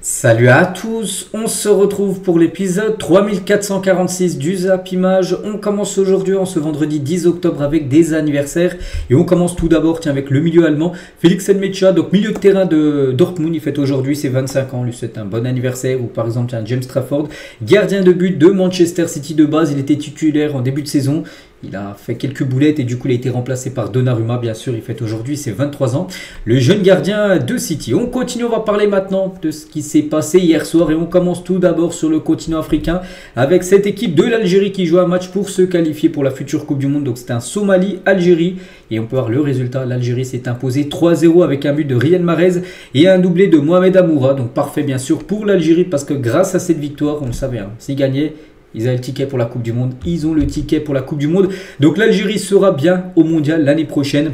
Salut à tous, on se retrouve pour l'épisode 3446 du Zap Image. On commence aujourd'hui en ce vendredi 10 octobre avec des anniversaires. Et on commence tout d'abord avec le milieu allemand, Felix Nmecha, donc milieu de terrain de Dortmund. Il fête aujourd'hui ses 25 ans, lui c'est un bon anniversaire. Ou par exemple James Trafford, gardien de but de Manchester City de base. Il était titulaire en début de saison. Il a fait quelques boulettes et du coup il a été remplacé par Donnarumma, bien sûr, il fête aujourd'hui ses 23 ans. Le jeune gardien de City. On continue, on va parler maintenant de ce qui s'est passé hier soir et on commence tout d'abord sur le continent africain avec cette équipe de l'Algérie qui joue un match pour se qualifier pour la future Coupe du Monde. Donc c'était un Somalie-Algérie et on peut voir le résultat. L'Algérie s'est imposée 3-0 avec un but de Riyad Mahrez et un doublé de Mohamed Amoura. Donc parfait bien sûr pour l'Algérie parce que grâce à cette victoire, on le savait, s'ils gagnaient, ils avaient le ticket pour la Coupe du Monde. Ils ont le ticket pour la Coupe du Monde. Donc l'Algérie sera bien au Mondial l'année prochaine.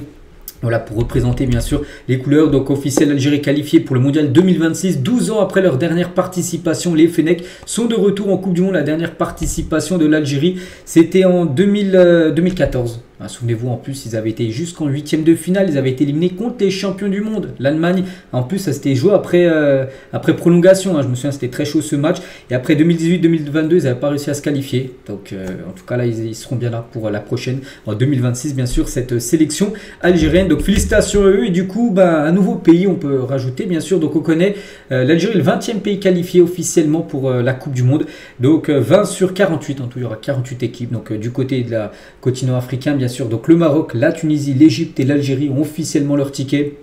Voilà, pour représenter bien sûr les couleurs. Donc officiel, l'Algérie qualifiée pour le Mondial 2026. 12 ans après leur dernière participation, les Fennecs sont de retour en Coupe du Monde. La dernière participation de l'Algérie, c'était en 2014. Souvenez-vous, en plus, ils avaient été jusqu'en huitième de finale. Ils avaient été éliminés contre les champions du monde, l'Allemagne. En plus, ça s'était joué après prolongation. Je me souviens, c'était très chaud ce match. Et après 2018-2022, ils n'avaient pas réussi à se qualifier. Donc, en tout cas, là, ils seront bien là pour la prochaine, en 2026, bien sûr, cette sélection algérienne. Donc, félicitations à eux. Et du coup, un nouveau pays, on peut rajouter, bien sûr. Donc, on connaît l'Algérie, le 20e pays qualifié officiellement pour la Coupe du Monde. Donc, 20 sur 48. En tout, il y aura 48 équipes. Donc, du côté de la continent africain, bien sûr. Donc le Maroc, la Tunisie, l'Égypte et l'Algérie ont officiellement leur ticket.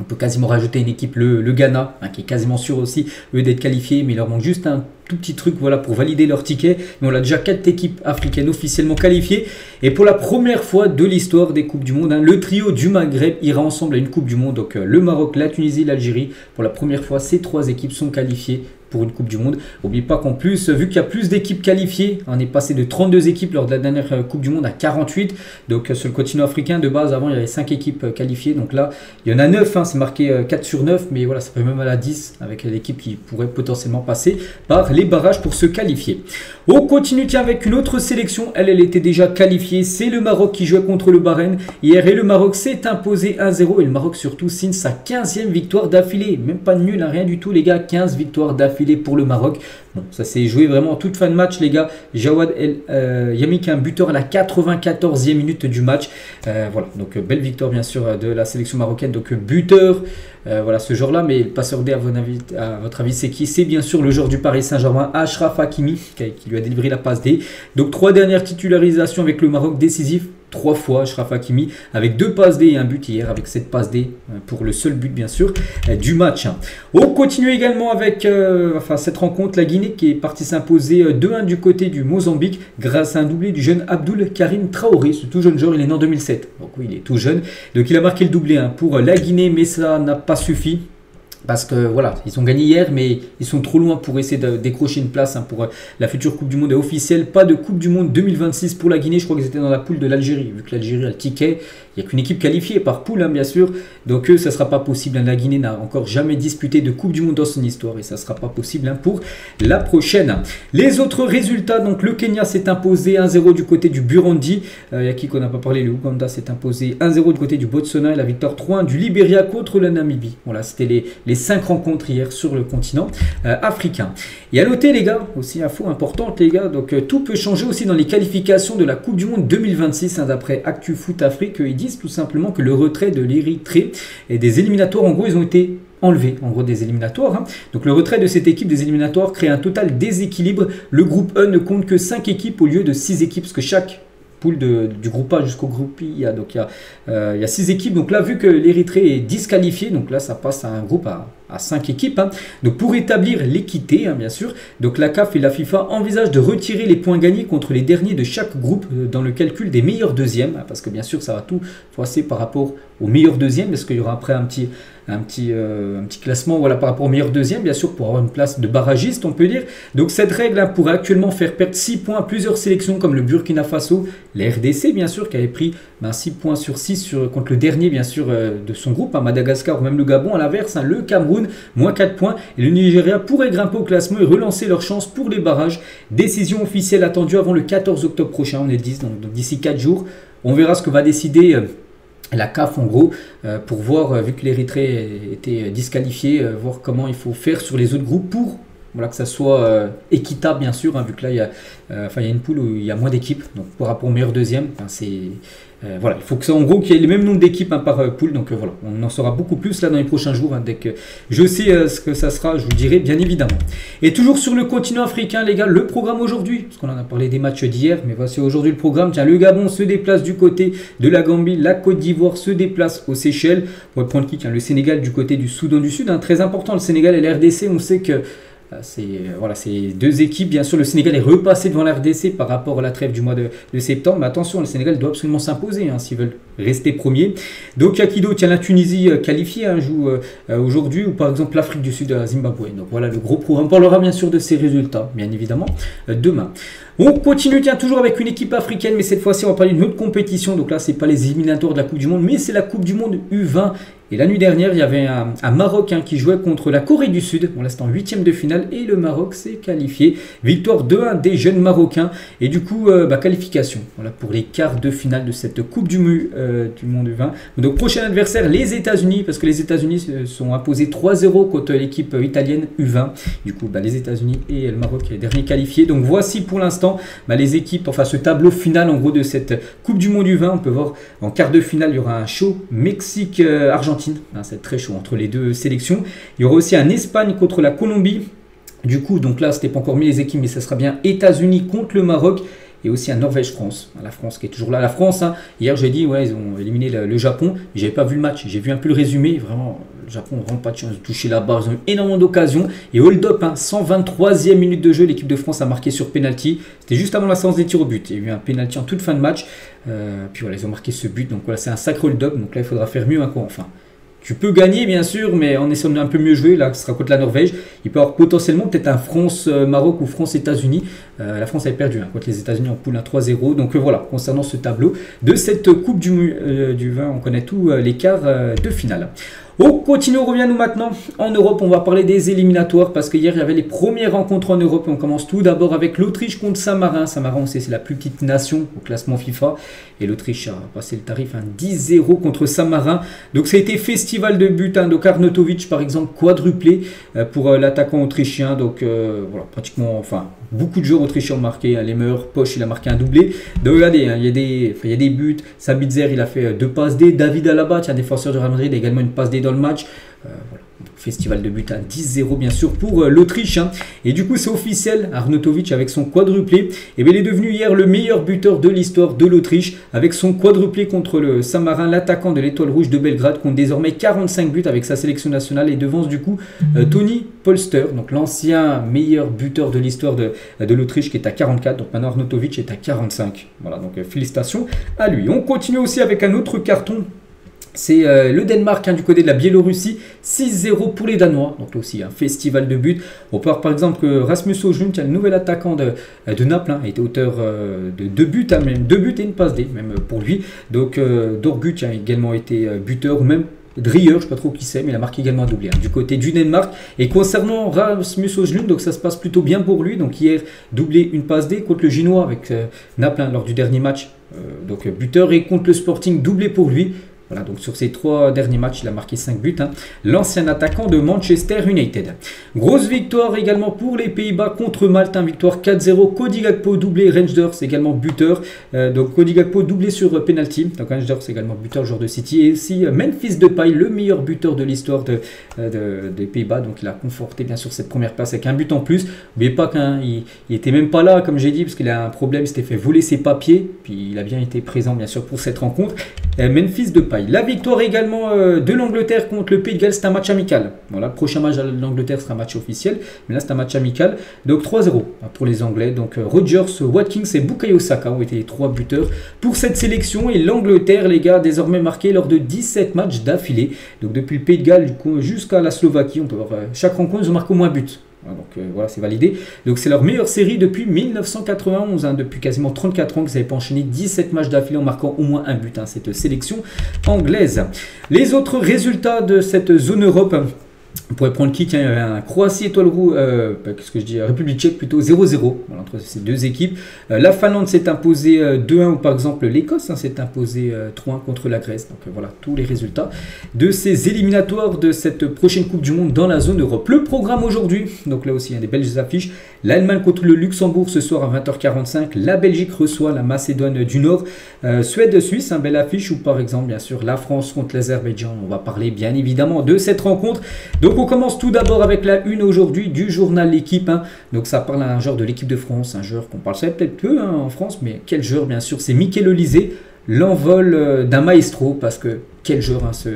On peut quasiment rajouter une équipe, le Ghana, qui est quasiment sûr aussi eux d'être qualifiés, mais il leur manque juste un tout petit truc pour valider leur ticket. Mais on a déjà 4 équipes africaines officiellement qualifiées. Et pour la première fois de l'histoire des Coupes du Monde, le trio du Maghreb ira ensemble à une Coupe du Monde. Donc le Maroc, la Tunisie, l'Algérie. Pour la première fois, ces 3 équipes sont qualifiées pour une Coupe du Monde. N'oubliez pas qu'en plus, vu qu'il y a plus d'équipes qualifiées, on est passé de 32 équipes lors de la dernière Coupe du Monde à 48. Donc sur le continent africain, de base, avant, il y avait 5 équipes qualifiées. Donc là, il y en a 9, c'est marqué 4 sur 9. Mais voilà, ça peut même aller à 10 avec l'équipe qui pourrait potentiellement passer par les barrages pour se qualifier. On continue avec une autre sélection. Elle était déjà qualifiée. C'est le Maroc qui jouait contre le Bahreïn hier. Et le Maroc s'est imposé 1-0. Et le Maroc surtout signe sa 15e victoire d'affilée. Même pas nul, rien du tout les gars. 15 victoires d'affilée pour le Maroc. Bon, ça s'est joué vraiment en toute fin de match les gars. Jawad Yamik, un buteur à la 94e minute du match. Voilà, donc belle victoire bien sûr de la sélection marocaine. Donc buteur, voilà ce joueur là. Mais le passeur D à votre avis c'est qui? C'est bien sûr le joueur du Paris Saint-Germain, Achraf Hakimi, qui lui a délivré la passe D. Donc 3 dernières titularisations avec le Maroc décisif. 3 fois Achraf Hakimi avec 2 passes D et un but hier avec cette passe D pour le seul but bien sûr du match. On continue également avec cette rencontre, la Guinée qui est partie s'imposer 2-1 du côté du Mozambique grâce à un doublé du jeune Abdoul Karim Traoré, ce tout jeune joueur, il est né en 2007, donc oui il est tout jeune, donc il a marqué le doublé pour la Guinée mais ça n'a pas suffi. Parce que voilà, ils ont gagné hier, mais ils sont trop loin pour essayer de décrocher une place pour la future Coupe du Monde officielle. Pas de Coupe du Monde 2026 pour la Guinée. Je crois qu'ils étaient dans la poule de l'Algérie. Vu que l'Algérie a le ticket, il n'y a qu'une équipe qualifiée par poule, bien sûr. Donc eux, ça ne sera pas possible. La Guinée n'a encore jamais disputé de Coupe du Monde dans son histoire. Et ça ne sera pas possible pour la prochaine. Les autres résultats, donc le Kenya s'est imposé 1-0 du côté du Burundi. Il y a qui qu'on n'a pas parlé, le Ouganda s'est imposé 1-0 du côté du Botswana. Et la victoire 3-1 du Libéria contre la Namibie. Voilà, c'était les 5 rencontres hier sur le continent africain. Et à noter les gars, aussi info importante les gars, donc tout peut changer aussi dans les qualifications de la Coupe du Monde 2026 d'après Actu Foot Afrique. Ils disent tout simplement que le retrait de l'Érythrée et des éliminatoires, en gros ils ont été enlevé en gros des éliminatoires. Donc le retrait de cette équipe des éliminatoires crée un total déséquilibre. Le groupe E ne compte que 5 équipes au lieu de 6 équipes parce que chaque poule du groupe A jusqu'au groupe I, il y a 6 équipes. Donc là, vu que l'Érythrée est disqualifiée, donc là, ça passe à un groupe à 5 équipes. Donc pour établir l'équité, bien sûr, donc la CAF et la FIFA envisagent de retirer les points gagnés contre les derniers de chaque groupe dans le calcul des meilleurs deuxièmes, parce que bien sûr, ça va tout passer par rapport aux meilleurs deuxièmes, parce qu'il y aura après un petit classement par rapport aux meilleurs deuxièmes, bien sûr, pour avoir une place de barragiste, on peut dire. Donc cette règle pourrait actuellement faire perdre 6 points à plusieurs sélections comme le Burkina Faso, la RDC, bien sûr, qui avait pris 6 points sur 6 contre le dernier, bien sûr, de son groupe, Madagascar ou même le Gabon. À l'inverse, le Cameroun, moins 4 points. Et le Nigeria pourrait grimper au classement et relancer leur chance pour les barrages. Décision officielle attendue avant le 14 octobre prochain, on est le 10, donc d'ici 4 jours. On verra ce que va décider la CAF en gros, pour voir, vu que l'Érythrée était disqualifié, voir comment il faut faire sur les autres groupes pour voilà, que ça soit équitable bien sûr, hein, vu que là il y a une poule où il y a moins d'équipes, donc par rapport au meilleur deuxième, voilà, il faut que ça, en gros qu'il y ait le même nombre d'équipes hein, par poule, donc voilà, on en saura beaucoup plus là dans les prochains jours, hein, dès que je sais ce que ça sera, je vous le dirai bien évidemment. Et toujours sur le continent africain les gars, le programme aujourd'hui, parce qu'on en a parlé des matchs d'hier, mais voici aujourd'hui le programme. Tiens, le Gabon se déplace du côté de la Gambie, la Côte d'Ivoire se déplace aux Seychelles, pour le point de kick, hein, le Sénégal du côté du Soudan du Sud, hein, très important le Sénégal et la RDC, on sait que c'est deux équipes, bien sûr le Sénégal est repassé devant la RDC par rapport à la trêve du mois de septembre, mais attention, le Sénégal doit absolument s'imposer hein, s'ils veulent rester premiers. Donc Akido, tiens, la Tunisie qualifiée, hein, joue aujourd'hui, ou par exemple l'Afrique du Sud à Zimbabwe. Donc voilà le gros programme, on parlera bien sûr de ces résultats, bien évidemment, demain. On continue, tiens, toujours avec une équipe africaine, mais cette fois-ci on va parler d'une autre compétition, donc là c'est pas les éliminatoires de la Coupe du Monde, mais c'est la Coupe du Monde U20. Et la nuit dernière, il y avait un Maroc hein, qui jouait contre la Corée du Sud. On reste en 8e de finale et le Maroc s'est qualifié. Victoire 2-1 des jeunes Marocains. Et du coup, qualification voilà, pour les quarts de finale de cette Coupe du Monde U20. Donc prochain adversaire, les États-Unis, parce que les États-Unis se sont imposés 3-0 contre l'équipe italienne U20. Du coup, les États-Unis et le Maroc, les derniers qualifiés. Donc voici pour l'instant les équipes, enfin ce tableau final en gros de cette Coupe du Monde U20. On peut voir en quart de finale, il y aura un show Mexique-Argentine. C'est très chaud entre les deux sélections. Il y aura aussi un Espagne contre la Colombie. Du coup, donc là, c'était pas encore mis les équipes, mais ça sera bien États-Unis contre le Maroc. Et aussi un Norvège-France. La France qui est toujours là. La France, hein, hier j'ai dit, ouais, ils ont éliminé le Japon. J'avais pas vu le match. J'ai vu un peu le résumé. Vraiment, le Japon ne rend pas de chance de toucher la barre. Ils ont eu énormément d'occasions. Et hold-up, hein, 123e minute de jeu. L'équipe de France a marqué sur penalty. C'était juste avant la séance des tirs au but. Il y a eu un penalty en toute fin de match. Puis voilà, ils ont marqué ce but. Donc voilà, c'est un sacré hold-up. Donc là, il faudra faire mieux. Hein, quoi, enfin. Tu peux gagner bien sûr, mais en essayant d'un peu mieux jouer, là ce sera contre la Norvège. Il peut y avoir potentiellement peut-être un France-Maroc ou France-États-Unis. La France avait perdu contre les États-Unis en poule 3-0. Donc voilà, concernant ce tableau de cette Coupe du 20, on connaît tous les quarts de finale. On continue, on revient nous maintenant en Europe, on va parler des éliminatoires parce que hier il y avait les premières rencontres en Europe et on commence tout d'abord avec l'Autriche contre Saint-Marin. Saint-Marin, on sait, c'est la plus petite nation au classement FIFA et l'Autriche a passé le tarif 10-0 contre Saint-Marin. Donc ça a été festival de buts, hein, donc Arnautovic par exemple quadruplé pour l'attaquant autrichien. Donc voilà, pratiquement, enfin beaucoup de joueurs autrichiens ont marqué, hein, les meilleurs, Poch il a marqué un doublé. Donc regardez, hein, il y a des buts, Sabitzer il a fait 2 passes D, David Alaba, un défenseur de Real Madrid, a également une passe D dans le match. Voilà. Festival de but à 10-0 bien sûr pour l'Autriche. Hein. Et du coup c'est officiel, Arnautovic avec son quadruplé, et bien, il est devenu hier le meilleur buteur de l'histoire de l'Autriche avec son quadruplé contre le Saint-Marin, l'attaquant de l'Étoile Rouge de Belgrade compte désormais 45 buts avec sa sélection nationale et devance du coup Tony Polster, donc l'ancien meilleur buteur de l'histoire de l'Autriche qui est à 44, donc maintenant Arnautovic est à 45. Voilà, donc félicitations à lui. On continue aussi avec un autre carton. C'est le Danemark, hein, du côté de la Biélorussie, 6-0 pour les Danois. Donc là aussi un festival de buts. On peut voir par exemple que Rasmus Højlund, le nouvel attaquant de Naples, hein, était auteur de 2 buts, hein, même 2 buts et une passe D, même pour lui. Donc Dorgut a également été buteur, ou même Drier, je ne sais pas trop qui c'est, mais il a marqué également un doublé du côté du Danemark. Et concernant Rasmus Højlund, donc ça se passe plutôt bien pour lui. Donc hier, doublé, une passe D contre le Ginois avec Naples, hein, lors du dernier match. Donc buteur, et contre le Sporting, doublé pour lui. Voilà, donc sur ces 3 derniers matchs, il a marqué 5 buts. Hein. L'ancien attaquant de Manchester United. Grosse victoire également pour les Pays-Bas contre Malte. Victoire 4-0. Cody Gakpo doublé. Rangers également buteur. Donc Cody Gakpo doublé sur penalty. Donc Rangers également buteur, joueur de City. Et aussi Memphis Depay, le meilleur buteur de l'histoire des Pays-Bas. Donc il a conforté bien sûr cette première place avec un but en plus. N'oubliez pas qu'il n'était même pas là, comme j'ai dit, parce qu'il a un problème. Il s'était fait voler ses papiers. Puis il a bien été présent bien sûr pour cette rencontre. Memphis Depay. La victoire également de l'Angleterre contre le Pays de Galles, c'est un match amical. Voilà, le prochain match de l'Angleterre sera un match officiel, mais là c'est un match amical. Donc 3-0 pour les Anglais. Donc Rodgers, Watkins et Bukayo Saka ont été les 3 buteurs pour cette sélection. Et l'Angleterre, les gars, désormais marqué lors de 17 matchs d'affilée. Donc depuis le Pays de Galles jusqu'à la Slovaquie, on peut voir chaque rencontre, ils ont marqué au moins un but. Donc voilà, c'est validé. Donc c'est leur meilleure série depuis 1991, hein, depuis quasiment 34 ans qu'ils n'avaient pas enchaîné 17 matchs d'affilée en marquant au moins un but, hein, cette sélection anglaise. Les autres résultats de cette zone Europe. On pourrait prendre qui? Tiens, il y avait un Croatie étoile rouge, qu'est-ce que je dis, République tchèque plutôt 0-0 voilà, entre ces deux équipes. La Finlande s'est imposée 2-1 ou par exemple l'Écosse s'est imposée 3-1 contre la Grèce. Donc voilà tous les résultats de ces éliminatoires de cette prochaine Coupe du Monde dans la zone Europe. Le programme aujourd'hui, donc là aussi il y a des belles affiches. L'Allemagne contre le Luxembourg ce soir à 20h45. La Belgique reçoit la Macédoine du Nord. Suède-Suisse, un bel affiche ou par exemple bien sûr la France contre l'Azerbaïdjan. On va parler bien évidemment de cette rencontre. Donc on commence tout d'abord avec la une aujourd'hui du journal L'équipe. Donc ça parle à un joueur de l'équipe de France, un joueur qu'on parle peut-être peu en France, mais quel joueur bien sûr, c'est Mikel Olise, l'envol d'un maestro, parce que quel joueur ce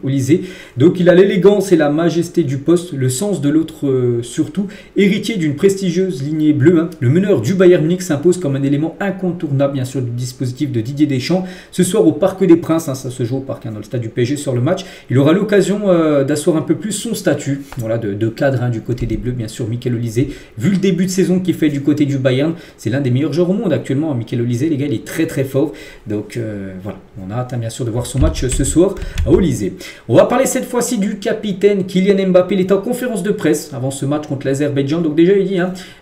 Olise. Donc il a l'élégance et la majesté du poste, le sens de l'autre surtout, héritier d'une prestigieuse lignée bleue. Le meneur du Bayern Munich s'impose comme un élément incontournable bien sûr du dispositif de Didier Deschamps. Ce soir au Parc des Princes, ça se joue au Parc dans le stade du PSG sur le match. Il aura l'occasion d'asseoir un peu plus son statut voilà, de cadre du côté des Bleus, bien sûr Mikel Olise. Vu le début de saison qu'il fait du côté du Bayern, c'est l'un des meilleurs joueurs au monde actuellement. Mikel Olise, les gars, il est très très fort. Donc voilà, on a hâte bien sûr de voir son match ce soir à Olise. On va parler cette fois-ci du capitaine Kylian Mbappé. Il est en conférence de presse avant ce match contre l'Azerbaïdjan. Donc déjà il dit,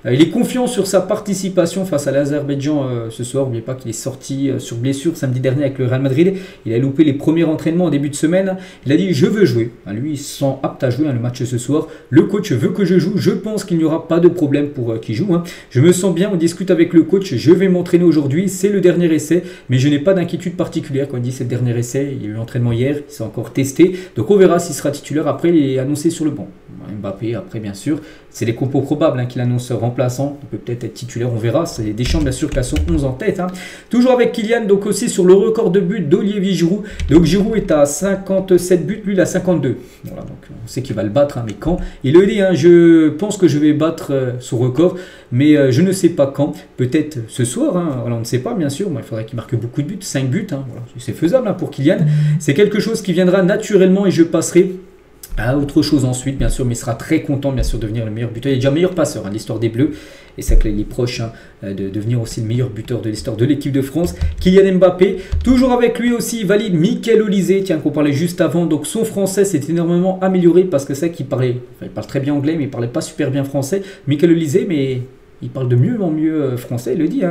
il est confiant sur sa participation face à l'Azerbaïdjan ce soir. N'oubliez pas qu'il est sorti sur blessure samedi dernier avec le Real Madrid. Il a loupé les premiers entraînements en début de semaine. Il a dit je veux jouer. Lui il se sent apte à jouer le match ce soir. Le coach veut que je joue. Je pense qu'il n'y aura pas de problème pour qu'il joue. Je me sens bien. On discute avec le coach. Je vais m'entraîner aujourd'hui. C'est le dernier essai, mais je n'ai pas d'inquiétude particulière quand il dit c'est le dernier essai. Il y a eu l'entraînement hier, il s'est encore testé, donc on verra s'il sera titulaire. Après il est annoncé sur le banc. Mbappé après bien sûr c'est les compos probables qu'il annonce remplaçant, il peut peut-être être titulaire, on verra. C'est Deschamps bien sûr qui a son 11 en tête. Toujours avec Kylian, donc aussi sur le record de buts d'Olivier Giroud. Donc Giroud est à 57 buts, lui il a 52. Voilà, donc on sait qu'il va le battre, mais quand? Il le dit, je pense que je vais battre son record, mais je ne sais pas quand. Peut-être ce soir, voilà, on ne sait pas bien sûr, mais il faudrait qu'il marque beaucoup de buts, 5 buts, voilà. C'est faisable pour Kylian. C'est quelque chose qui viendra naturellement et je passerai à autre chose ensuite, bien sûr, mais il sera très content, bien sûr, de devenir le meilleur buteur. Il est déjà meilleur passeur de l'histoire des Bleus, et c'est qu'il est proche de devenir aussi le meilleur buteur de l'histoire de l'équipe de France. Kylian Mbappé, toujours avec lui aussi, il valide Mikel Olise, tiens, qu'on parlait juste avant. Donc son français s'est énormément amélioré parce que c'est qu'il parlait, il parle très bien anglais, mais il parlait pas super bien français. Mikel Olise, mais il parle de mieux en mieux français, il le dit.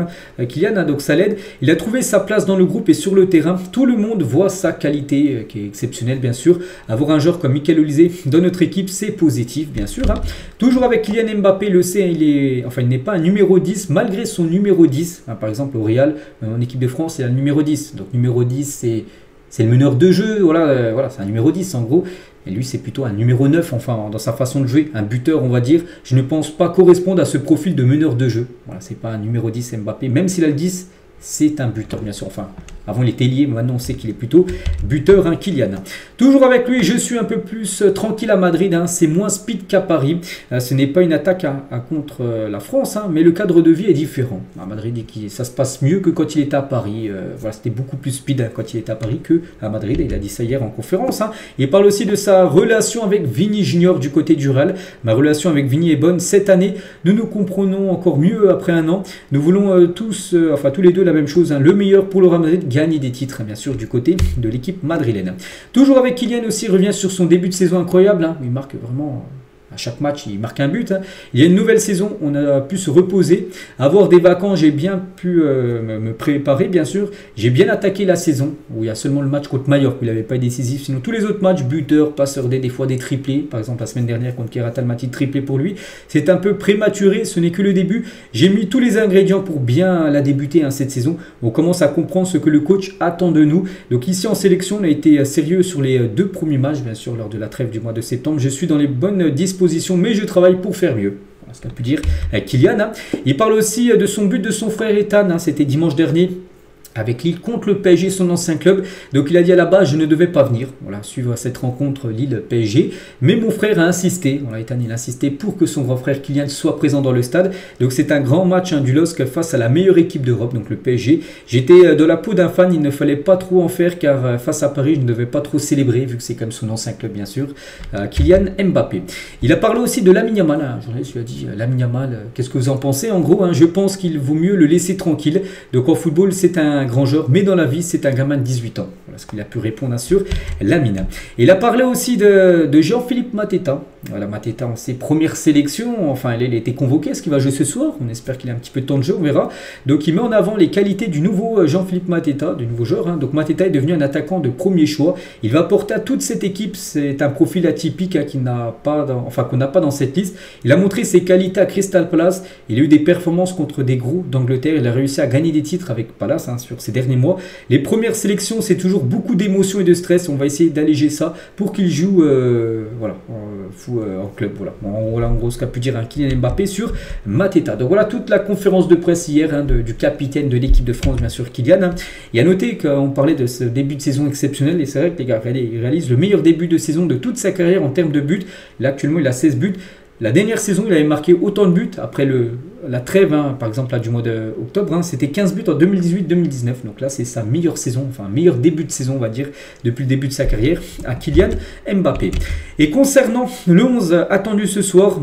Kylian, donc ça l'aide. Il a trouvé sa place dans le groupe et sur le terrain. Tout le monde voit sa qualité, qui est exceptionnelle, bien sûr. Avoir un joueur comme Mikel Olise dans notre équipe, c'est positif, bien sûr. Toujours avec Kylian Mbappé, le sait, il n'est pas un numéro 10, malgré son numéro 10. Par exemple, au Real, en équipe de France, il a le numéro 10. Donc, numéro 10, c'est le meneur de jeu. Voilà, c'est un numéro 10, en gros. Et lui, c'est plutôt un numéro 9, enfin, dans sa façon de jouer, un buteur, on va dire. Je ne pense pas correspondre à ce profil de meneur de jeu. Voilà, c'est pas un numéro 10 Mbappé, même s'il a le 10, c'est un buteur, bien sûr. Enfin, avant il était lié, maintenant on sait qu'il est plutôt buteur, Kylian. Toujours avec lui, je suis un peu plus tranquille à Madrid, c'est moins speed qu'à Paris. Ce n'est pas une attaque contre la France, mais le cadre de vie est différent. À Madrid, ça se passe mieux que quand il était à Paris. Voilà, c'était beaucoup plus speed quand il était à Paris qu'à Madrid. Il a dit ça hier en conférence. Il parle aussi de sa relation avec Vini Junior du côté du Real. Ma relation avec Vini est bonne. Cette année, nous nous comprenons encore mieux après un an. Nous voulons tous les deux la même chose, le meilleur pour le Real Madrid, gagner des titres, bien sûr, du côté de l'équipe madrilène. Toujours avec Kylian aussi, il revient sur son début de saison incroyable. Il marque vraiment... À chaque match, il marque un but. Il y a une nouvelle saison, on a pu se reposer, avoir des vacances, j'ai bien pu me préparer, bien sûr. J'ai bien attaqué la saison, où il y a seulement le match contre Mallorca, où il n'avait pas été décisif. Sinon, tous les autres matchs, buteur, passeur des fois des triplés. Par exemple, la semaine dernière, contre Kerat Almaty, triplé pour lui. C'est un peu prématuré, ce n'est que le début. J'ai mis tous les ingrédients pour bien la débuter cette saison. On commence à comprendre ce que le coach attend de nous. Donc ici, en sélection, on a été sérieux sur les 2 premiers matchs, bien sûr, lors de la trêve du mois de septembre. Je suis dans les bonnes dispositions, mais je travaille pour faire mieux. Voilà ce qu'a pu dire Kylian. Il parle aussi de son but de son frère Ethan. C'était dimanche dernier avec Lille contre le PSG, son ancien club. Donc il a dit à la base, je ne devais pas venir, voilà, suivre cette rencontre Lille-PSG. Mais mon frère a insisté, voilà, Ethan, il a insisté pour que son grand frère Kylian soit présent dans le stade. Donc c'est un grand match du LOSC face à la meilleure équipe d'Europe, donc le PSG. J'étais de la peau d'un fan, il ne fallait pas trop en faire car face à Paris, je ne devais pas trop célébrer, vu que c'est comme son ancien club bien sûr, Kylian Mbappé. Il a parlé aussi de Lamine Yamal, un journaliste lui a dit, Lamine Yamal, qu'est-ce que vous en pensez? En gros, je pense qu'il vaut mieux le laisser tranquille. Donc en football, c'est un un grand joueur, mais dans la vie, c'est un gamin de 18 ans. Voilà ce qu'il a pu répondre sur la mine. Il a parlé aussi de Jean-Philippe Mateta. Voilà, Mateta en ses premières sélections, enfin, il a été convoqué. Est-ce qu'il va jouer ce soir? On espère qu'il a un petit peu de temps de jeu, on verra. Donc, il met en avant les qualités du nouveau Jean-Philippe Mateta, du nouveau joueur. Donc, Mateta est devenu un attaquant de premier choix. Il va apporter à toute cette équipe, c'est un profil atypique qu'on n'a pas dans cette liste. Il a montré ses qualités à Crystal Palace. Il a eu des performances contre des gros d'Angleterre. Il a réussi à gagner des titres avec Palace sur ces derniers mois. Les premières sélections, c'est toujours beaucoup d'émotions et de stress. On va essayer d'alléger ça pour qu'il joue en club. Voilà. En gros, ce qu'a pu dire Kylian Mbappé sur Mateta. Donc voilà toute la conférence de presse hier du capitaine de l'équipe de France, bien sûr, Kylian. Il a noté qu'on parlait de ce début de saison exceptionnel. Et c'est vrai que les gars, il réalise le meilleur début de saison de toute sa carrière en termes de buts. Là, actuellement, il a 16 buts. La dernière saison, il avait marqué autant de buts après la trêve, par exemple, là, du mois d'octobre. C'était 15 buts en 2018-2019. Donc là, c'est sa meilleure saison, enfin, meilleur début de saison, on va dire, depuis le début de sa carrière, à Kylian Mbappé. Et concernant le 11 attendu ce soir,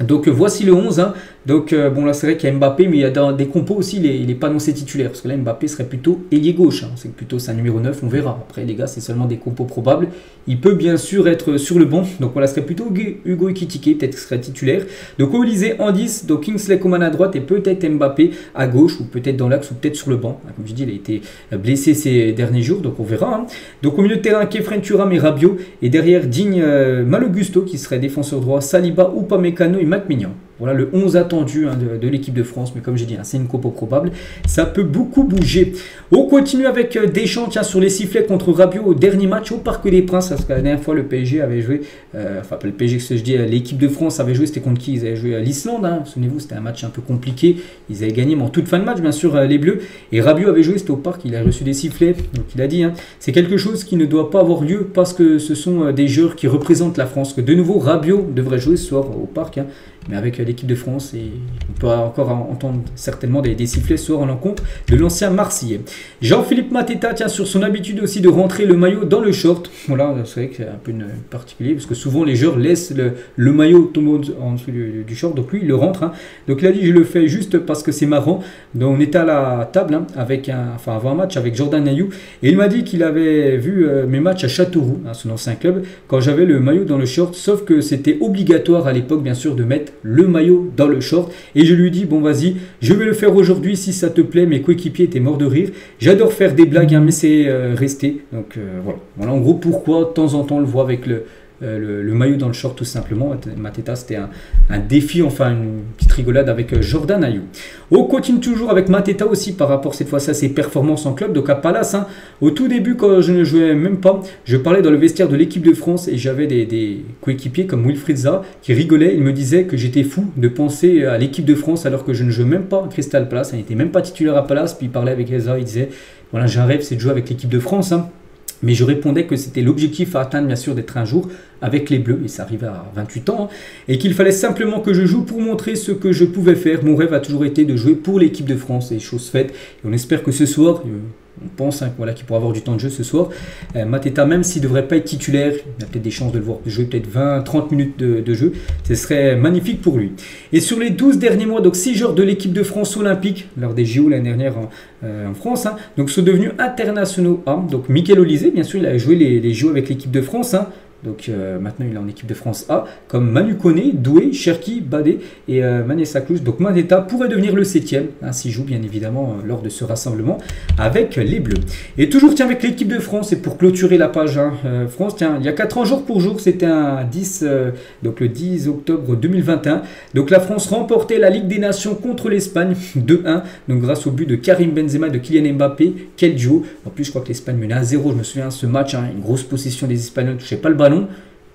donc voici le 11. Donc bon, là c'est vrai qu'il y a Mbappé, mais il y a dans des compos aussi, il n'est pas annoncé titulaire, parce que là Mbappé serait plutôt ailier gauche, c'est plutôt sa numéro 9, on verra. Après les gars, c'est seulement des compos probables. Il peut bien sûr être sur le banc, donc voilà, serait plutôt Hugo Ekitike, peut-être qu'il serait titulaire. Donc au Élysée en 10, donc Kingsley Coman à droite et peut-être Mbappé à gauche, ou peut-être dans l'axe, ou peut-être sur le banc. Comme je dis, il a été blessé ces derniers jours, donc on verra. Donc au milieu de terrain, Kefren Thuram et Rabiot, et derrière Digne Malo Gusto qui serait défenseur droit, Saliba, Upamecano et Mac Mignon. Voilà le 11 attendu de l'équipe de France, mais comme j'ai dit, c'est une compo probable, ça peut beaucoup bouger. On continue avec Deschamps, sur les sifflets contre Rabiot au dernier match au Parc des Princes, parce que la dernière fois le PSG avait joué, enfin pas le PSG, que je dis, l'équipe de France avait joué, c'était contre qui? Ils avaient joué à l'Islande, souvenez-vous, c'était un match un peu compliqué, ils avaient gagné, mais en toute fin de match, bien sûr, les Bleus, et Rabiot avait joué, c'était au Parc, il a reçu des sifflets, donc il a dit, c'est quelque chose qui ne doit pas avoir lieu, parce que ce sont des joueurs qui représentent la France, que de nouveau Rabiot devrait jouer ce soir au Parc, mais avec l'équipe de France, et on peut encore entendre certainement des sifflets ce soir en l'encontre de l'ancien Marseillais. Jean-Philippe Mateta tient sur son habitude aussi de rentrer le maillot dans le short. Voilà, c'est vrai que c'est un peu particulier, parce que souvent les joueurs laissent le maillot tomber en dessous du short, donc lui il le rentre. Donc il a dit je le fais juste parce que c'est marrant. Donc on était à la table avant un match avec Jordan Ayew, et il m'a dit qu'il avait vu mes matchs à Châteauroux, son ancien club, quand j'avais le maillot dans le short, sauf que c'était obligatoire à l'époque bien sûr de mettre le maillot dans le short, et je lui dis bon vas-y, je vais le faire aujourd'hui si ça te plaît. Mes coéquipiers étaient morts de rire, j'adore faire des blagues, mais c'est resté, donc voilà en gros pourquoi de temps en temps on le voit avec le maillot dans le short tout simplement. Mateta, c'était un défi, enfin une petite rigolade avec Jordan Ayew. On continue toujours avec Mateta aussi par rapport cette fois-ci à ses performances en club. Donc à Palace, au tout début quand je ne jouais même pas, je parlais dans le vestiaire de l'équipe de France et j'avais des coéquipiers comme Wilfried Zaha qui rigolaient. Il me disait que j'étais fou de penser à l'équipe de France alors que je ne jouais même pas à Crystal Palace, il n'était même pas titulaire à Palace. Puis il parlait avec Zaha, il disait voilà, j'ai un rêve, c'est de jouer avec l'équipe de France. Mais je répondais que c'était l'objectif à atteindre, bien sûr, d'être un jour avec les Bleus, et ça arrivait à 28 ans, et qu'il fallait simplement que je joue pour montrer ce que je pouvais faire. Mon rêve a toujours été de jouer pour l'équipe de France, et chose faite. Et on espère que ce soir, on pense qu'il pourra avoir du temps de jeu ce soir. Mateta, même s'il ne devrait pas être titulaire, il a peut-être des chances de le voir jouer peut-être 20-30 minutes de jeu. Ce serait magnifique pour lui. Et sur les 12 derniers mois, donc 6 joueurs de l'équipe de France olympique, lors des JO l'année dernière en France, donc sont devenus internationaux. Donc Michael Olise, bien sûr, il a joué les JO avec l'équipe de France. Donc maintenant il est en équipe de France A, comme Manu Koné, Doué, Cherki, Badé et Manessa Cluj. Donc Mateta pourrait devenir le 7e, s'il joue bien évidemment lors de ce rassemblement avec les Bleus. Et toujours avec l'équipe de France, et pour clôturer la page France, il y a 4 ans jour pour jour, c'était donc le 10 octobre 2021. Donc la France remportait la Ligue des Nations contre l'Espagne 2-1, donc grâce au but de Karim Benzema et de Kylian Mbappé. Quel duo! En plus je crois que l'Espagne menait à 0, je me souviens de ce match, une grosse possession des Espagnols, ne touchaient pas le ballon.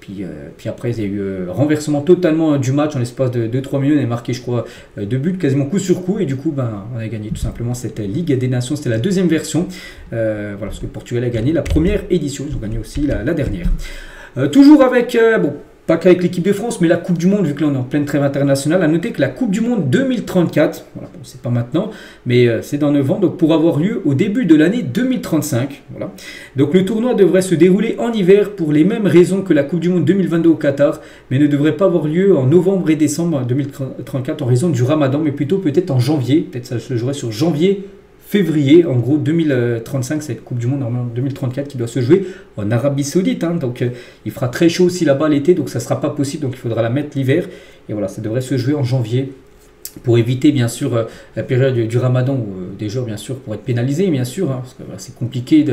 Puis après, il y a eu renversement totalement du match en l'espace de 2-3 minutes. On a marqué, je crois, 2 buts quasiment coup sur coup. Et du coup, on a gagné tout simplement cette Ligue des Nations. C'était la deuxième version. Voilà, parce que le Portugal a gagné la première édition. Ils ont gagné aussi la dernière. Toujours avec... pas qu'avec l'équipe de France, mais la Coupe du Monde, vu que là on est en pleine trêve internationale. À noter que la Coupe du Monde 2034, voilà, bon, c'est pas maintenant, mais c'est dans 9 ans, donc pour avoir lieu au début de l'année 2035. Voilà. Donc le tournoi devrait se dérouler en hiver pour les mêmes raisons que la Coupe du Monde 2022 au Qatar, mais ne devrait pas avoir lieu en novembre et décembre 2034 en raison du Ramadan, mais plutôt peut-être en janvier. Peut-être ça se jouerait sur janvier, février. En gros, 2035, c'est la Coupe du Monde en 2034 qui doit se jouer en Arabie Saoudite. Hein. Donc, il fera très chaud aussi là-bas l'été, donc ça ne sera pas possible. Donc, il faudra la mettre l'hiver. Et voilà, ça devrait se jouer en janvier, pour éviter bien sûr la période du Ramadan où des joueurs bien sûr pour être pénalisés bien sûr, hein, parce que voilà, c'est compliqué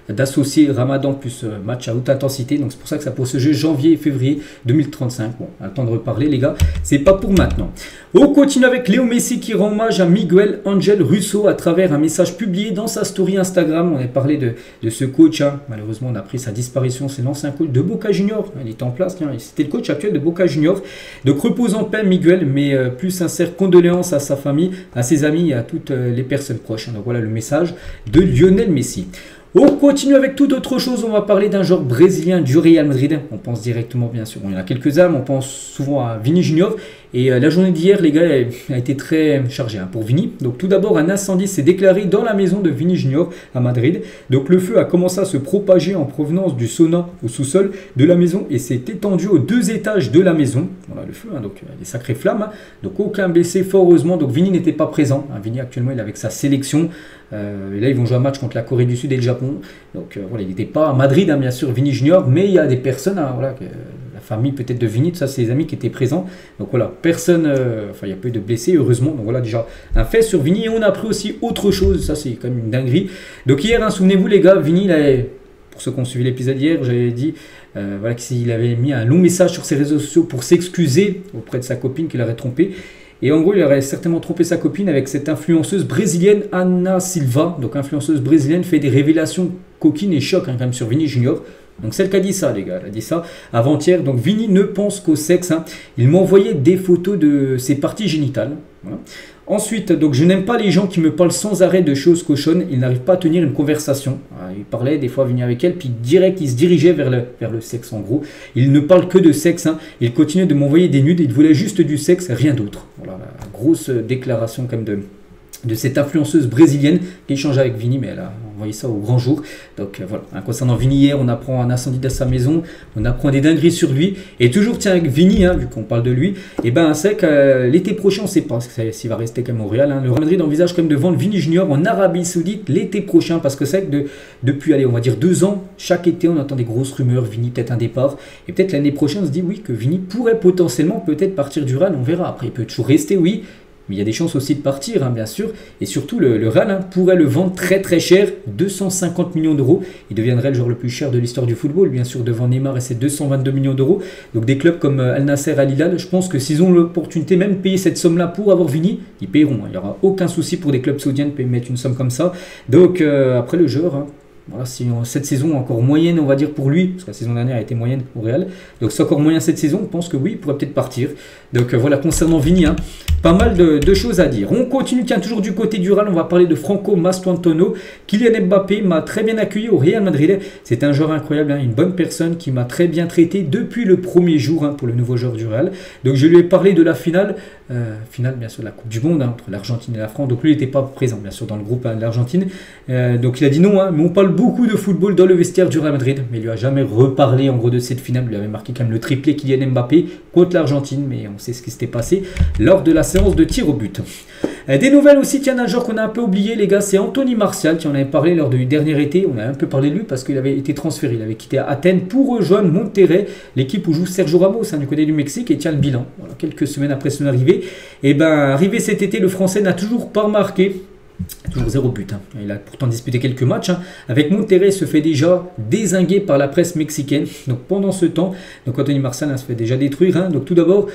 d'associer Ramadan plus match à haute intensité, donc c'est pour ça que ça peut se jouer janvier et février 2035. Bon, on a le temps de reparler les gars, c'est pas pour maintenant. On continue avec Léo Messi qui rend hommage à Miguel Ángel Russo à travers un message publié dans sa story Instagram. On a parlé de ce coach, hein. Malheureusement on a pris sa disparition, c'est l'ancien coach de Boca Juniors, il était en place, c'était le coach actuel de Boca Juniors. Donc repose en paix Miguel, mais plus sincère condoléances à sa famille, à ses amis et à toutes les personnes proches. Donc voilà le message de Lionel Messi. On continue avec toute autre chose, on va parler d'un joueur brésilien du Real Madrid. On pense directement bien sûr, il y en a quelques-uns, on pense souvent à Vini Junior. Et la journée d'hier, les gars, a été très chargée hein, pour Vini. Donc tout d'abord, un incendie s'est déclaré dans la maison de Vini Junior à Madrid. Donc le feu a commencé à se propager en provenance du sauna au sous-sol de la maison et s'est étendu aux 2 étages de la maison. Voilà le feu, hein, donc des sacrées flammes. Hein. Donc aucun blessé, fort heureusement. Donc Vini n'était pas présent. Hein. Vini actuellement, il est avec sa sélection. Et là, ils vont jouer un match contre la Corée du Sud et le Japon. Donc voilà, il n'était pas à Madrid, hein, bien sûr, Vini Junior, mais il y a des personnes, hein, voilà, la famille peut-être de Vini, tout ça, ses amis qui étaient présents. Donc voilà, personne, enfin, il n'y a pas eu de blessés, heureusement. Donc voilà, déjà, un fait sur Vini. Et on a appris aussi autre chose, ça, c'est quand même une dinguerie. Donc hier, hein, souvenez-vous, les gars, Vini, pour ceux qui ont suivi l'épisode hier, j'avais dit voilà, qu'il avait mis un long message sur ses réseaux sociaux pour s'excuser auprès de sa copine qu'il aurait trompé. Et en gros, il aurait certainement trompé sa copine avec cette influenceuse brésilienne, Ana Silva. Donc, influenceuse brésilienne fait des révélations coquines et chocs hein, quand même sur Vini Junior. Donc, celle qui a dit ça, les gars, elle a dit ça avant-hier. Donc, Vini ne pense qu'au sexe. Hein. Il m'a envoyé des photos de ses parties génitales. Voilà. Ensuite, donc je n'aime pas les gens qui me parlent sans arrêt de choses cochonnes. Il n'arrive pas à tenir une conversation. Il parlait des fois venir avec elle, puis direct il se dirigeait vers le sexe en gros. Il ne parle que de sexe. Hein. Il continue de m'envoyer des nudes. Il voulait juste du sexe, rien d'autre. Voilà la grosse déclaration quand même de cette influenceuse brésilienne qui échange avec Vini, mais elle a envoyé ça au grand jour. Donc voilà, hein, concernant Vini hier, on apprend un incendie dans sa maison, on apprend des dingueries sur lui, et toujours tiens avec Vini, hein, vu qu'on parle de lui, et ben c'est que l'été prochain, on ne sait pas s'il va rester quand même au Real. Hein. Le Real Madrid envisage quand même de vendre Vini Junior en Arabie Saoudite l'été prochain, parce que c'est que depuis, allez, on va dire 2 ans, chaque été, on entend des grosses rumeurs, Vini peut-être un départ, et peut-être l'année prochaine, on se dit oui, que Vini pourrait potentiellement peut-être partir du Real, on verra. Après, il peut toujours rester, oui. Mais il y a des chances aussi de partir, hein, bien sûr. Et surtout, le Real hein, pourrait le vendre très très cher, 250 millions d'euros. Il deviendrait le joueur le plus cher de l'histoire du football, bien sûr, devant Neymar et ses 222 millions d'euros. Donc des clubs comme Al Nasser, Al Hilal, je pense que s'ils ont l'opportunité même de payer cette somme-là pour avoir Vini, ils paieront. Hein. Il n'y aura aucun souci pour des clubs saoudiens de mettre une somme comme ça. Donc après le joueur... Hein, voilà, si cette saison encore moyenne, on va dire pour lui, parce que la saison dernière a été moyenne au Real, donc c'est encore moyen cette saison, on pense que oui, il pourrait peut-être partir. Donc voilà, concernant Vini, hein, pas mal de choses à dire. On continue, tiens, toujours du côté du Real, on va parler de Franco Mastantuono. Kylian Mbappé m'a très bien accueilli au Real Madrid. C'est un joueur incroyable, hein, une bonne personne qui m'a très bien traité depuis le premier jour hein, pour le nouveau joueur du Real. Donc je lui ai parlé de la finale bien sûr de la Coupe du Monde hein, entre l'Argentine et la France. Donc lui il n'était pas présent bien sûr dans le groupe hein, de l'Argentine. Donc il a dit non, hein, mais on parle beaucoup de football dans le vestiaire du Real Madrid. Mais il lui a jamais reparlé en gros de cette finale. Il avait marqué quand même le triplé Kylian Mbappé contre l'Argentine, mais on sait ce qui s'était passé lors de la séance de tir au but. Des nouvelles aussi, tiens, d'un joueur qu'on a un peu oublié, les gars, c'est Anthony Martial, qui en avait parlé lors du dernier été. On a un peu parlé de lui parce qu'il avait été transféré. Il avait quitté Athènes pour rejoindre Monterrey, l'équipe où joue Sergio Ramos, hein, du côté du Mexique, et tient le bilan. Voilà, quelques semaines après son arrivée. Et ben, arrivé cet été, le Français n'a toujours pas marqué. Toujours 0 but. Hein. Il a pourtant disputé quelques matchs. Hein. Avec Monterrey, il se fait déjà dézinguer par la presse mexicaine. Donc pendant ce temps, donc Anthony Martial hein, se fait déjà détruire. Hein. Donc tout d'abord,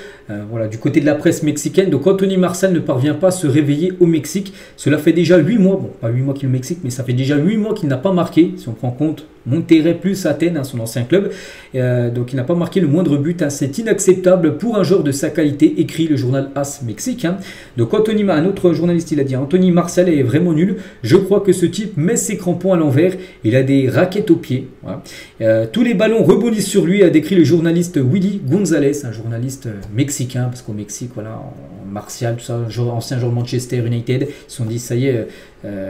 voilà, du côté de la presse mexicaine, donc Anthony Martial ne parvient pas à se réveiller au Mexique. Cela fait déjà 8 mois, bon pas 8 mois qu'il est au Mexique, mais ça fait déjà 8 mois qu'il n'a pas marqué, si on prend compte Monterrey plus Athènes, hein, son ancien club. Donc il n'a pas marqué le moindre but. Hein. C'est inacceptable pour un joueur de sa qualité, écrit le journal AS Mexique. Hein. Donc un autre journaliste, il a dit Anthony Martial est vraiment nul. Je crois que ce type met ses crampons à l'envers. Il a des raquettes aux pieds. Voilà. Tous les ballons rebondissent sur lui, a décrit le journaliste Willy Gonzalez, un journaliste mexicain, parce qu'au Mexique, voilà, Martial, tout ça, ancien joueur de Manchester United, ils se sont dit ça y est,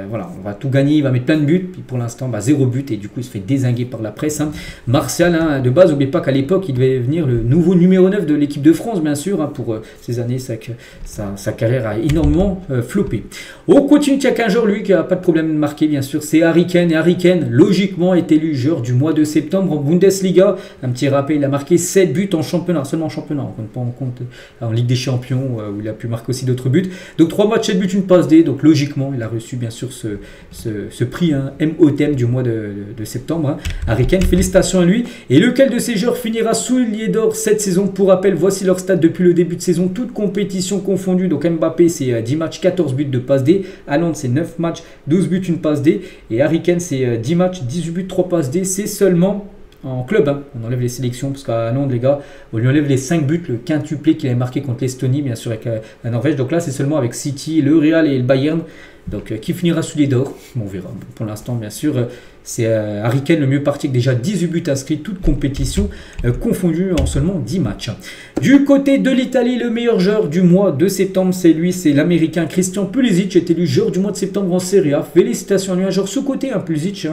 voilà, on va tout gagner, il va mettre plein de buts. Puis pour l'instant, 0 but et du coup il se fait dézingué par la presse. Martial, de base, n'oubliez pas qu'à l'époque, il devait devenir le nouveau numéro 9 de l'équipe de France, bien sûr. Pour ces années, c'est que sa carrière a énormément floppé. On continue, il n'y a qu'un joueur, lui, qui n'a pas de problème de marquer, bien sûr, c'est Harry Kane. Et Harry Kane, logiquement, est élu joueur du mois de septembre en Bundesliga. Un petit rappel, il a marqué 7 buts en championnat, seulement en championnat, on ne compte pas en compte en Ligue des Champions, où il a pu marquer aussi d'autres buts. Donc 3 matchs, 7 buts, une passe D. Donc logiquement, il a reçu, bien sûr, ce prix MOTM du mois de septembre. Harry Kane, félicitations à lui. Et lequel de ces joueurs finira soulier d'or cette saison? Pour rappel, voici leur stats depuis le début de saison, toutes compétitions confondues. Donc Mbappé, c'est 10 matchs, 14 buts de passe D. Haaland, c'est 9 matchs, 12 buts, une passe D. Et Harry Kane, c'est 10 matchs, 18 buts, 3 passes D. C'est seulement en club, on enlève les sélections, parce qu'à Londres, les gars, on lui enlève les 5 buts, le quintuplé qu'il avait marqué contre l'Estonie, bien sûr, avec la Norvège. Donc là, c'est seulement avec City, le Real et le Bayern. Donc, qui finira soulier d'or? On verra. Pour l'instant, bien sûr, c'est Harry Kane le mieux parti, avec déjà 18 buts inscrits, toutes compétitions confondues en seulement 10 matchs. Du côté de l'Italie, le meilleur joueur du mois de septembre, c'est lui, c'est l'Américain Christian Pulisic, est élu joueur du mois de septembre en Serie A. Félicitations à lui, un joueur sous-côté, Pulisic,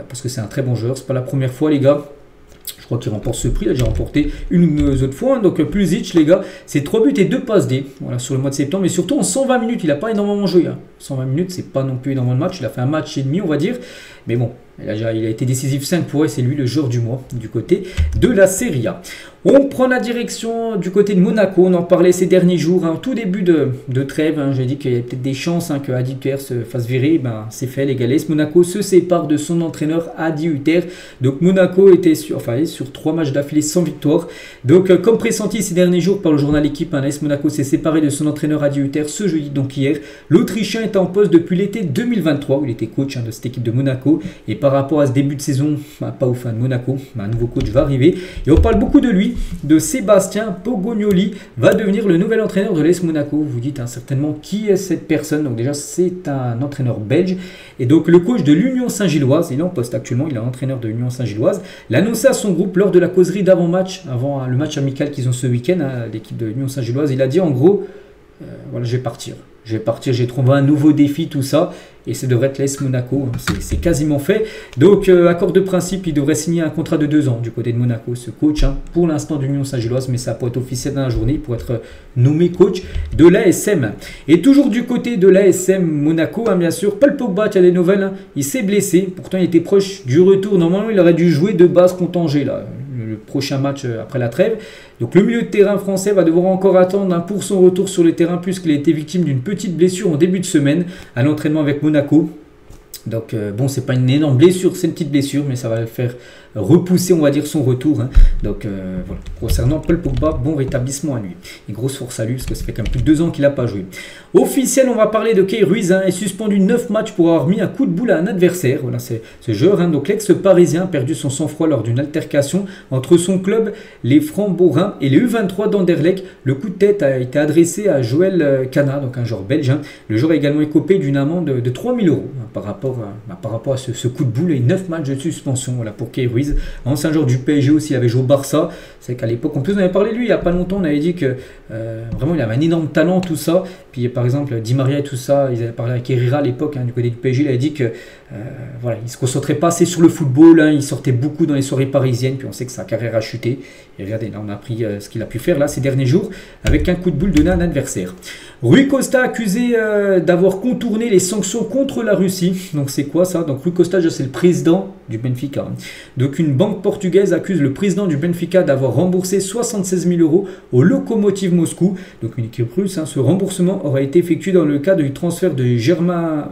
parce que c'est un très bon joueur. C'est pas la première fois, les gars. Je crois qu'il remporte ce prix, il a déjà remporté une ou deux autres fois. Donc Pulisic, les gars, c'est 3 buts et 2 passes D, voilà, sur le mois de septembre. Mais surtout en 120 minutes, il n'a pas énormément joué. 120 minutes, c'est pas non plus énormément de matchs. Il a fait un match et demi, on va dire. Mais bon, il a été décisif 5 pour eux. C'est lui le joueur du mois du côté de la Serie A. On prend la direction du côté de Monaco. On en parlait ces derniers jours, tout début de trêve. J'ai dit qu'il y avait peut-être des chances que Adi Hutter se fasse virer. C'est fait, les Galais. Monaco se sépare de son entraîneur Adi Hutter. Donc Monaco était sur 3 matchs d'affilée sans victoire. Donc comme pressenti ces derniers jours par le journal Équipe, AS Monaco s'est séparé de son entraîneur Adi Hutter ce jeudi, donc hier. L'Autrichien est en poste depuis l'été 2023 où il était coach de cette équipe de Monaco. Et par rapport à ce début de saison, pas au fin de Monaco, un nouveau coach va arriver. Et on parle beaucoup de lui, de Sébastien Pogognoli, va devenir le nouvel entraîneur de l'AS Monaco. Vous dites certainement qui est cette personne. Donc déjà, c'est un entraîneur belge. Et donc le coach de l'Union Saint-Gilloise, il est en poste actuellement, il est entraîneur de l'Union Saint-Gilloise, l'a annoncé à son groupe lors de la causerie d'avant-match, avant le match amical qu'ils ont ce week-end, l'équipe de l'Union Saint-Gilloise. Il a dit en gros, voilà, je vais partir, j'ai trouvé un nouveau défi, tout ça. Et ça devrait être l'AS Monaco, c'est quasiment fait. Donc, accord de principe, il devrait signer un contrat de 2 ans du côté de Monaco, ce coach, pour l'instant de l'Union Saint-Gilloise, mais ça pourrait être officiel dans la journée pour être nommé coach de l'ASM. Et toujours du côté de l'ASM Monaco, bien sûr, Paul Pogba, il y a des nouvelles, il s'est blessé, pourtant il était proche du retour. Normalement, il aurait dû jouer de base contre Angers, là, le prochain match après la trêve. Donc le milieu de terrain français va devoir encore attendre pour son retour sur le terrain, puisqu'il a été victime d'une petite blessure en début de semaine à l'entraînement avec Monaco. Donc bon, c'est pas une énorme blessure, c'est une petite blessure, mais ça va le faire repousser, on va dire, son retour. Donc voilà, concernant Paul Pogba, bon rétablissement à lui. Et grosse force à lui, parce que ça fait quand même plus de 2 ans qu'il n'a pas joué. Officiel, on va parler de Kay Ruiz, est suspendu 9 matchs pour avoir mis un coup de boule à un adversaire. Voilà, c'est ce joueur, donc l'ex-parisien a perdu son sang-froid lors d'une altercation entre son club, les Francs-Bourins, et les U23 d'Anderlecht. Le coup de tête a été adressé à Joël Cana, donc un joueur belge. Le joueur a également écopé d'une amende de 3 000 € par rapport à ce coup de boule et 9 matchs de suspension, voilà, pour Kay Ruiz. Ancien joueur du PSG aussi, il avait joué au Barça. C'est qu'à l'époque, en plus on avait parlé de lui il n'y a pas longtemps, on avait dit que vraiment il avait un énorme talent, tout ça. Puis par exemple, Di Maria et tout ça, ils avaient parlé avec Herrera à l'époque, du côté du PSG, il avait dit que voilà, il ne se concentrait pas assez sur le football, il sortait beaucoup dans les soirées parisiennes, puis on sait que sa carrière a chuté. Et regardez, là on a appris ce qu'il a pu faire là ces derniers jours avec un coup de boule donné à un adversaire. Rui Costa accusé d'avoir contourné les sanctions contre la Russie. Donc c'est quoi ça? Donc Rui Costa, c'est le président du Benfica. Donc une banque portugaise accuse le président du Benfica d'avoir remboursé 76 000 € au Lokomotiv Moscou. Donc une équipe russe. Ce remboursement aurait été effectué dans le cadre du transfert de German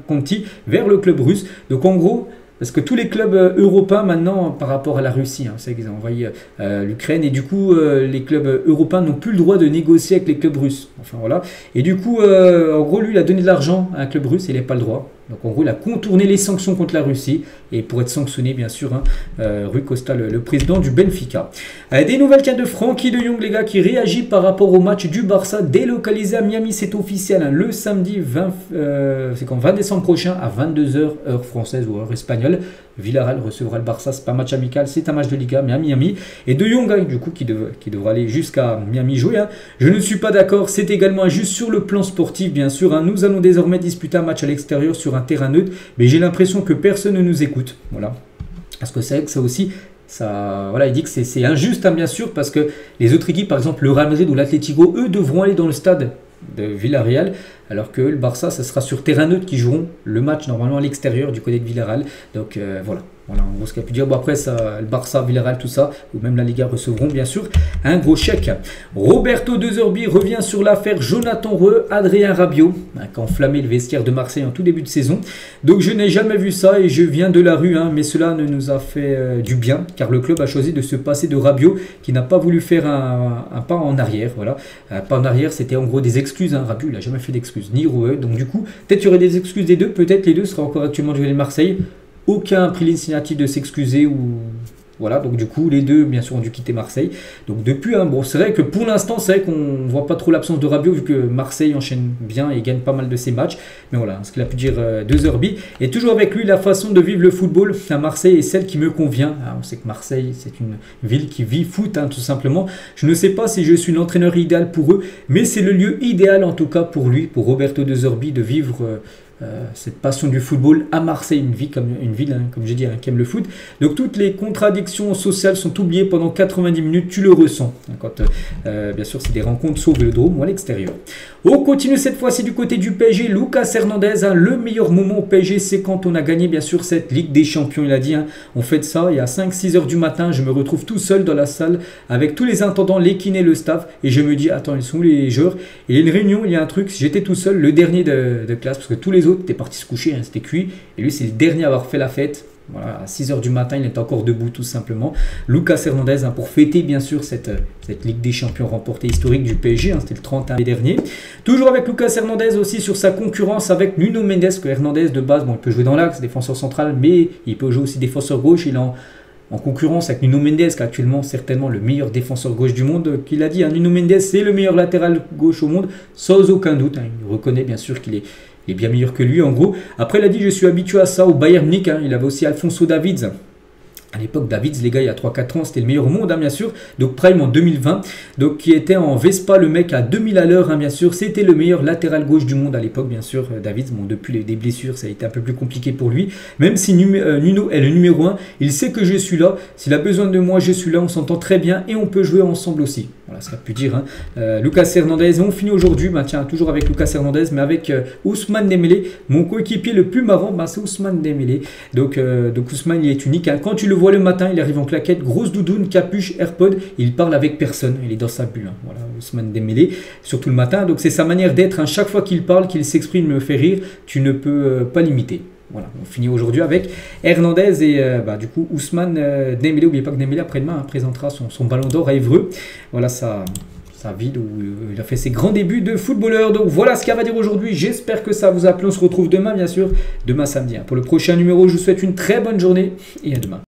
Conti vers le club russe. Donc en gros, parce que tous les clubs européens maintenant, par rapport à la Russie, c'est qu'ils ont envoyé l'Ukraine, et du coup les clubs européens n'ont plus le droit de négocier avec les clubs russes. Enfin voilà. Et du coup, en gros, lui, il a donné de l'argent à un club russe et il n'a pas le droit. Donc en gros, il a contourné les sanctions contre la Russie, et pour être sanctionné, bien sûr, Rui Costa, le président du Benfica. Des nouvelles cas de Frenkie de Jong, les gars, qui réagit par rapport au match du Barça délocalisé à Miami. C'est officiel, le samedi 20 décembre prochain à 22 h heure française ou heure espagnole. Villarreal recevra le Barça, c'est pas un match amical, c'est un match de Liga, mais à Miami. Et de Jong, du coup, qui devra aller jusqu'à Miami jouer. Je ne suis pas d'accord, c'est également injuste sur le plan sportif, bien sûr. Nous allons désormais disputer un match à l'extérieur sur un terrain neutre, mais j'ai l'impression que personne ne nous écoute. Voilà. Parce que c'est vrai que ça aussi, ça, voilà, il dit que c'est injuste, hein, bien sûr, parce que les autres équipes, par exemple le Real Madrid ou l'Atlético, eux devront aller dans le stade de Villarreal, alors que le Barça, ça sera sur terrain neutre qui joueront le match normalement à l'extérieur du côté de Villarreal. Donc voilà, en gros ce qu'il a pu dire. Bon, après, ça, le Barça, Villarreal, tout ça, ou même la Liga recevront bien sûr un gros chèque. Roberto De Zerbi revient sur l'affaire Jonathan Reu, Adrien Rabiot, qui a enflammé le vestiaire de Marseille en tout début de saison. Donc je n'ai jamais vu ça et je viens de la rue, hein, mais cela ne nous a fait du bien, car le club a choisi de se passer de Rabiot, qui n'a pas voulu faire un pas en arrière. Voilà, un pas en arrière, c'était en gros des excuses. Hein. Rabiot, il n'a jamais fait d'excuses, ni Reu. Donc du coup, peut-être qu'il y aurait des excuses des deux, peut-être les deux seraient encore actuellement du côté de Marseille. Aucun pris l'initiative de s'excuser ou voilà, donc du coup les deux bien sûr ont dû quitter Marseille. Donc depuis, hein, bon, c'est vrai que pour l'instant c'est vrai qu'on voit pas trop l'absence de Rabiot vu que Marseille enchaîne bien et gagne pas mal de ses matchs. Mais voilà, ce qu'il a pu dire De Zerbi. Et toujours avec lui, la façon de vivre le football à Marseille est celle qui me convient. Ah, on sait que Marseille c'est une ville qui vit foot, hein, tout simplement. Je ne sais pas si je suis l'entraîneur idéal pour eux, mais c'est le lieu idéal en tout cas pour lui, pour Roberto De Zerbi, de vivre cette passion du football à Marseille, une ville, hein, comme j'ai dit, hein, qui aime le foot. Donc toutes les contradictions sociales sont oubliées pendant 90 minutes, tu le ressens. Quand, bien sûr, c'est des rencontres sauf Vélodrome ou à l'extérieur. On continue cette fois-ci du côté du PSG. Lucas Hernandez, hein, le meilleur moment au PSG, c'est quand on a gagné bien sûr cette Ligue des Champions. Il a dit, hein, on fait de ça, il y a 5-6 heures du matin, je me retrouve tout seul dans la salle avec tous les intendants, les kinés, le staff, et je me dis, attends, ils sont où les joueurs? Il y a une réunion, il y a un truc, j'étais tout seul, le dernier de classe, parce que tous les autres étaient partis se coucher, hein, c'était cuit, et lui c'est le dernier à avoir fait la fête. Voilà, à 6 heures du matin, il est encore debout tout simplement. Lucas Hernandez, hein, pour fêter bien sûr cette Ligue des Champions remportée historique du PSG, hein, c'était le 31 mai dernier. Toujours avec Lucas Hernandez aussi sur sa concurrence avec Nuno Mendes, que Hernandez de base, bon, il peut jouer dans l'axe, défenseur central, mais il peut jouer aussi défenseur gauche. Il est en concurrence avec Nuno Mendes, qui est actuellement certainement le meilleur défenseur gauche du monde. Qu'il a dit, hein, Nuno Mendes c'est le meilleur latéral gauche au monde, sans aucun doute. Hein, il reconnaît bien sûr qu'il est bien meilleur que lui en gros. Après il a dit, je suis habitué à ça au Bayern Munich, hein. Il avait aussi Alphonso Davids. À l'époque, Davids, les gars, il y a 3-4 ans, c'était le meilleur au monde, hein, bien sûr. Donc, Prime en 2020, donc qui était en Vespa, le mec à 2000 à l'heure, hein, bien sûr. C'était le meilleur latéral gauche du monde à l'époque, bien sûr. Davids, bon, depuis des blessures, ça a été un peu plus compliqué pour lui. Même si Nuno est le numéro 1, il sait que je suis là. S'il a besoin de moi, je suis là. On s'entend très bien et on peut jouer ensemble aussi. Voilà ce qu'a pu dire, hein. Lucas Hernandez. Et on finit aujourd'hui, bah, tiens, toujours avec Lucas Hernandez, mais avec Ousmane Dembélé. Mon coéquipier le plus marrant, bah, c'est Ousmane Dembélé. Donc Ousmane, il est unique, hein. Quand tu le vois le matin, il arrive en claquette, grosse doudoune, capuche, AirPod, il parle avec personne, il est dans sa bulle, hein. Voilà, Ousmane Dembélé, surtout le matin, donc c'est sa manière d'être, hein. Chaque fois qu'il parle, qu'il s'exprime, me fait rire, tu ne peux pas l'imiter. Voilà, on finit aujourd'hui avec Hernandez et du coup Ousmane Dembélé. N'oubliez pas que Dembélé après-demain, hein, présentera son ballon d'or à Évreux. Voilà sa ville où il a fait ses grands débuts de footballeur. Donc voilà ce qu'il y a à dire aujourd'hui. J'espère que ça vous a plu. On se retrouve demain, bien sûr, demain samedi, hein. Pour le prochain numéro, je vous souhaite une très bonne journée et à demain.